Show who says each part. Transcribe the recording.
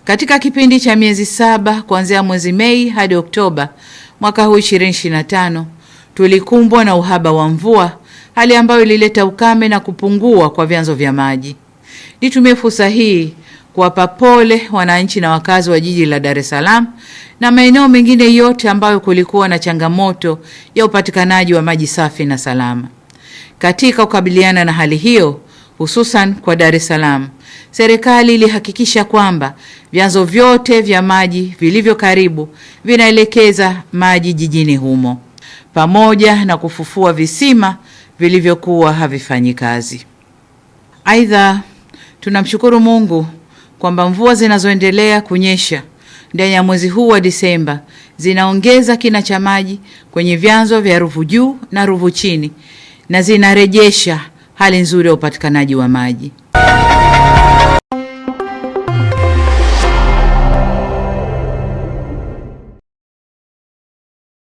Speaker 1: Katika kipindi cha miezi 7 kuanzia mwezi Mei hadi Oktoba mwaka huu 2025, tulikumbwa na uhaba wa mvua, hali ambayo ilileta ukame na kupungua kwa vyanzo vya maji. Nitumie fursa hii kuwapa pole wananchi na wakazi wa jiji la Dar es Salaam na maeneo mengine yote ambayo kulikuwa na changamoto ya upatikanaji wa maji safi na salama. Katika kukabiliana na hali hiyo, hususan kwa Dar es Salaam, serikali ilihakikisha kwamba vyanzo vyote vya maji vilivyo karibu vinaelekeza maji jijini humo, pamoja na kufufua visima vilivyokuwa havifanyi kazi. Aidha, tunamshukuru Mungu kwamba mvua zinazoendelea kunyesha ndani ya mwezi huu wa Disemba zinaongeza kina cha maji kwenye vyanzo vya Ruvu Juu na Ruvu Chini na zinarejesha hali nzuri ya upatikanaji wa maji.